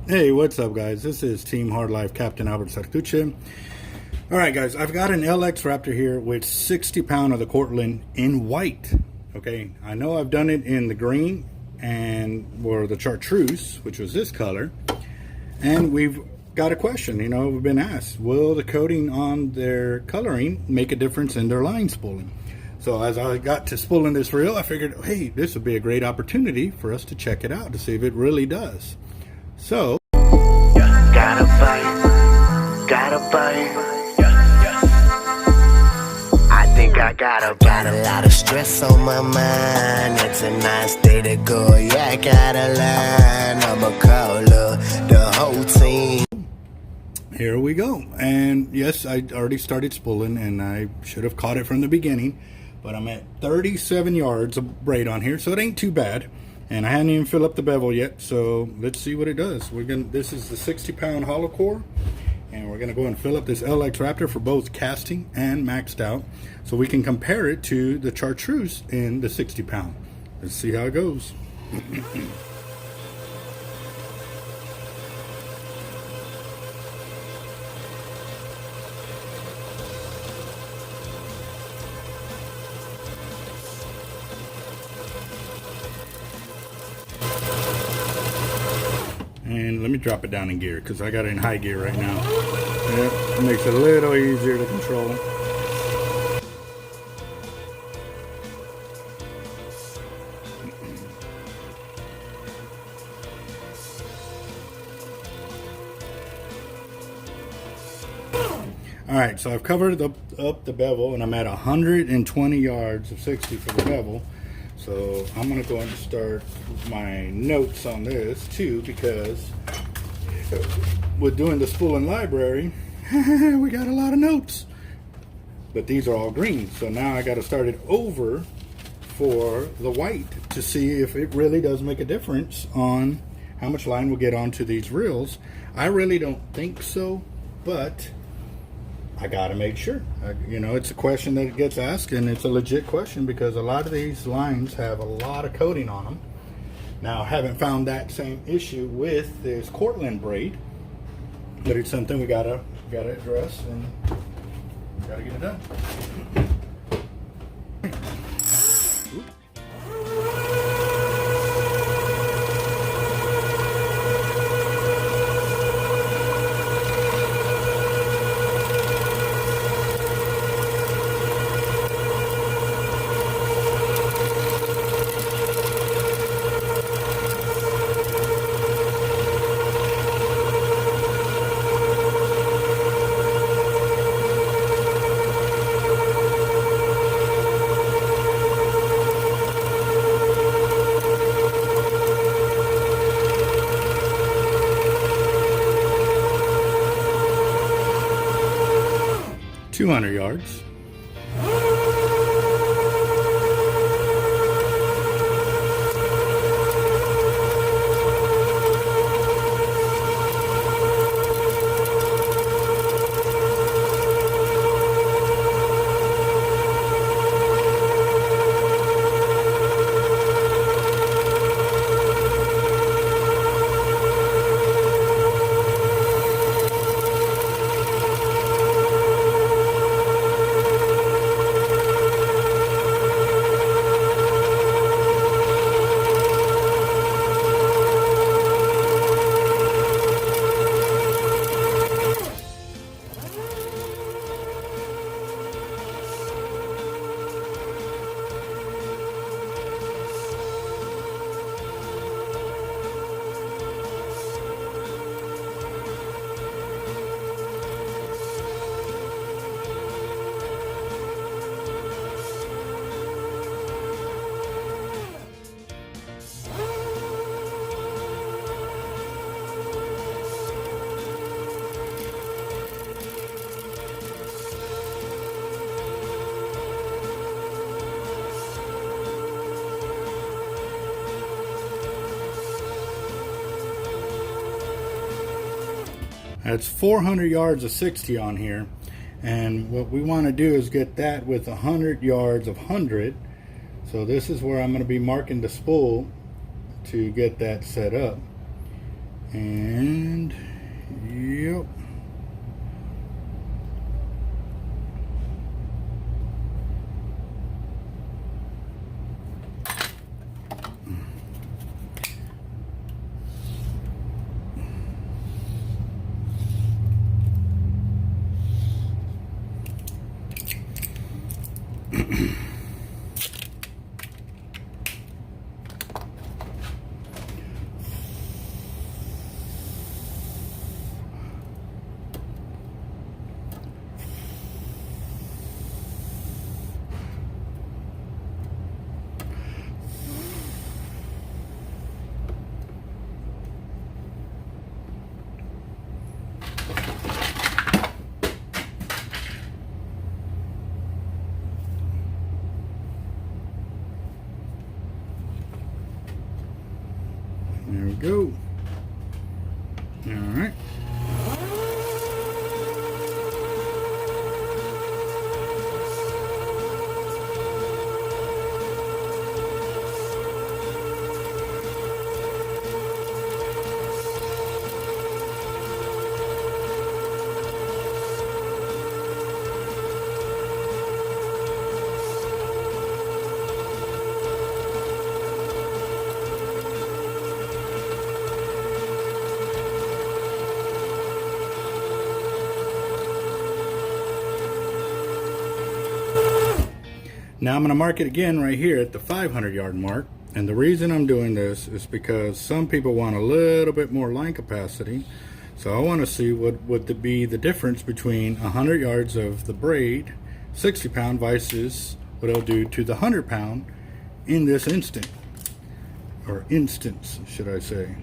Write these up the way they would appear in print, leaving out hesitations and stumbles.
Hey, what's up, guys? This is Team Hard Life Captain Alberto Zertuche. All right, guys, I've got an LX Raptor here with 60 pound of the Cortland in white. Okay, I know I've done it in the green or the chartreuse, which was this color, and we've got a question. We've been asked, will the coating on their coloring make a difference in their line spooling? So as I got to spooling this reel, I figured, hey, this would be a great opportunity for us to check it out to see if it really does. So, gotta bite. I think I got a lot of stress on my mind. It's a nice day to go. Yeah, I gotta line. I'ma call the whole team. here we go. And yes, I already started spooling, and I should have caught it from the beginning, but I'm at 37 yards of braid on here, so it ain't too bad. And I hadn't even filled up the bevel yet, so let's see what it does. This is the 60 pound hollow core, and we're gonna go and fill up this LX Raptor for both casting and maxed out, so we can compare it to the chartreuse in the 60 pound. Let's see how it goes. And let me drop it down in gear because I got it in high gear right now. Yep, it makes it a little easier to control. Alright, so I've covered up the bevel, and I'm at 120 yards of 60 for the bevel. So I'm going to go and start my notes on this too, because with doing the spooling library, we got a lot of notes. But these are all green, so now I got to start it over for the white to see if it really does make a difference on how much line we'll get onto these reels. I really don't think so, but I gotta make sure. It's a question that gets asked, and it's a legit question because a lot of these lines have a lot of coating on them. Now, I haven't found that same issue with this Cortland braid, but it's something we gotta address, and gotta get it done. 200 yards. That's 400 yards of 60 on here, and what we want to do is get that with 100 yards of 100. So this is where I'm going to be marking the spool to get that set up. And yep. There we go. All right. Now I'm going to mark it again right here at the 500 yard mark. And the reason I'm doing this is because some people want a little bit more line capacity. So I want to see what would be the difference between 100 yards of the braid, 60 pound, versus what it'll do to the 100 pound in this instant. Or instance, should I say.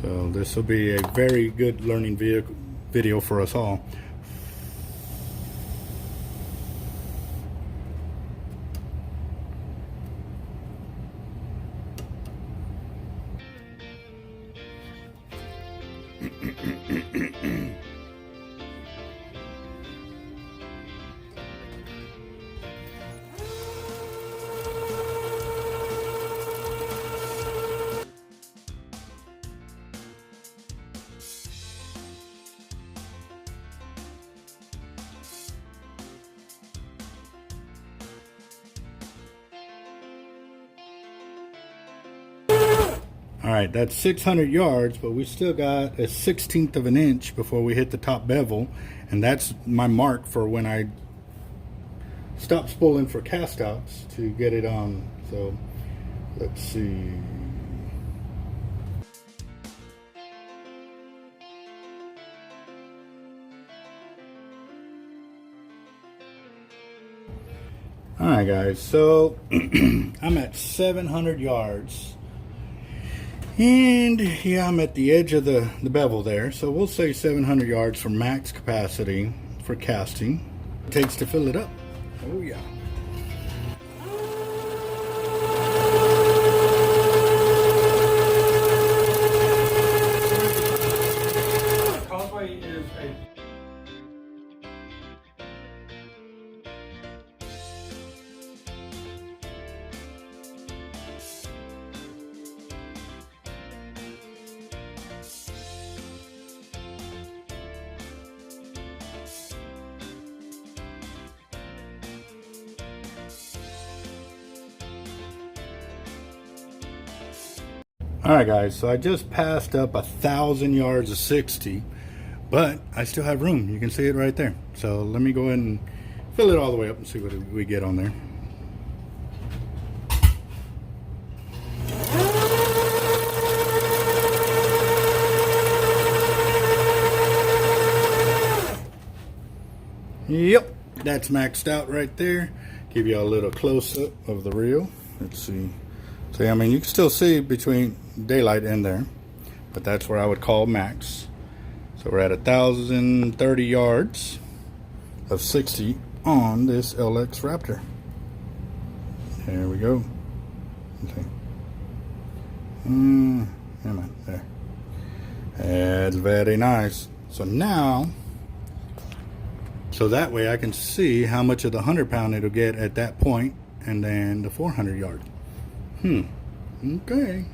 So this will be a very good learning video for us all. All right, that's 600 yards, but we still got a 1/16 of an inch before we hit the top bevel, and that's my mark for when I stop spooling for cast outs to get it on. So let's see. All right, guys, so I'm at 700 yards. And yeah, I'm at the edge of the bevel there, so we'll say 700 yards for max capacity for casting. It takes to fill it up. Oh yeah. Causeway is a All right, guys, so I just passed up 1,000 yards of 60, but I still have room. You can see it right there. So let me go ahead and fill it all the way up and see what we get on there. Yep, that's maxed out right there. Give you a little close-up of the reel. Let's see. So, I mean, you can still see between daylight in there, but that's where I would call max. So we're at 1,030 yards of 60 on this LX Raptor. There we go. Okay. Come on, there. That's very nice. So now, so that way I can see how much of the 100 pound it'll get at that point, and then the 400 yard. Okay.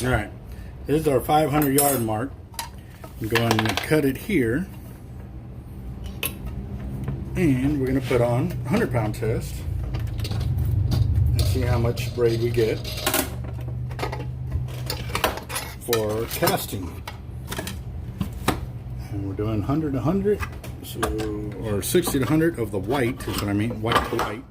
All right, this is our 500-yard mark. I'm going to cut it here. And we're going to put on 100-pound test and see how much braid we get for casting. And we're doing 100 to 100, so, or 60 to 100 of the white is what I mean, white to white.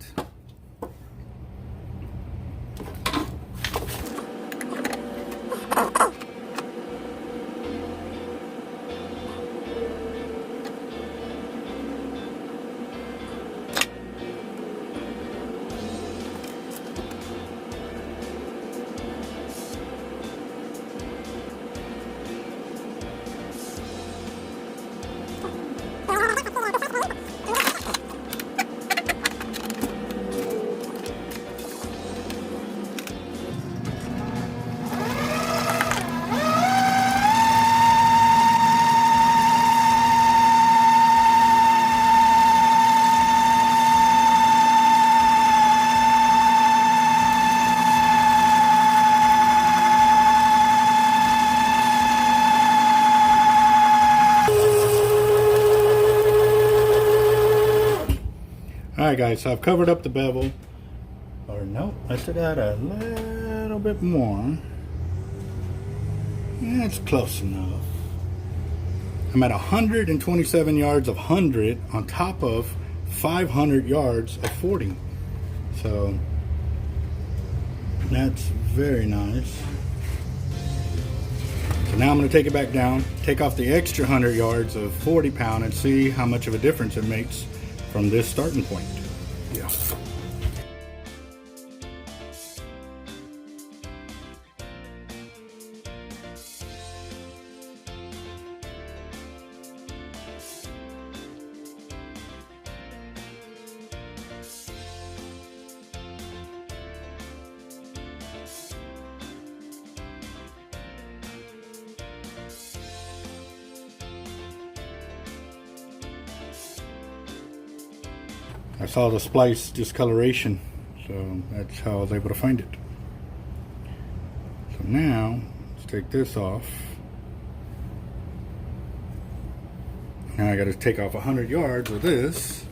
Alright guys, so I've covered up the bevel. Or no, I should add a little bit more. Yeah, it's close enough. I'm at 127 yards of 100 on top of 500 yards of 40. So that's very nice. So now I'm going to take it back down, take off the extra 100 yards of 40 pound and see how much of a difference it makes from this starting point. Yeah. I saw the splice discoloration, so that's how I was able to find it. So now, let's take this off. Now I got to take off 100 yards of this.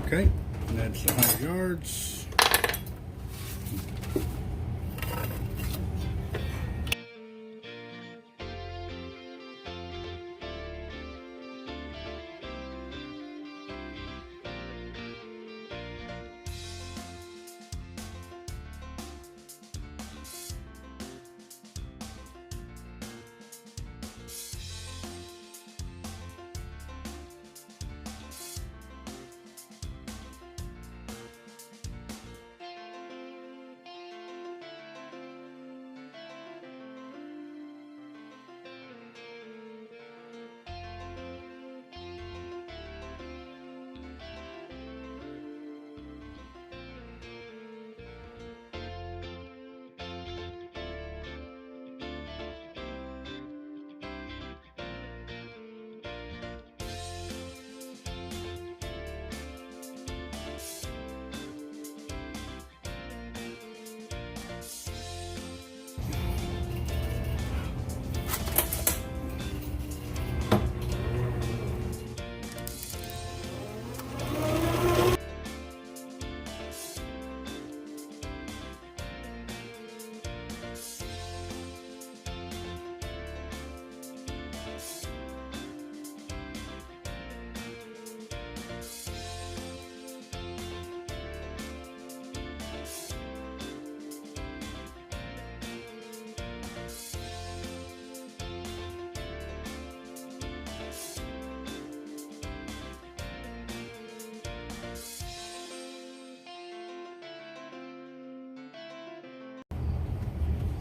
Okay, and that's 100 yards.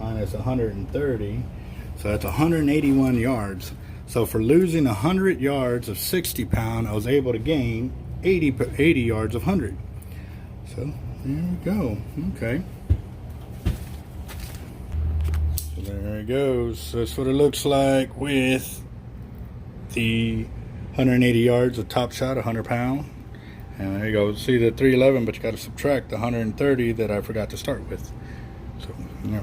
minus 130. So that's 181 yards. So for losing 100 yards of 60 pound, I was able to gain 80 yards of 100. So there we go. Okay. So there it goes. That's what it looks like with the 180 yards of top shot, 100 pound. And there you go. See the 311, but you got to subtract the 130 that I forgot to start with. So, yeah.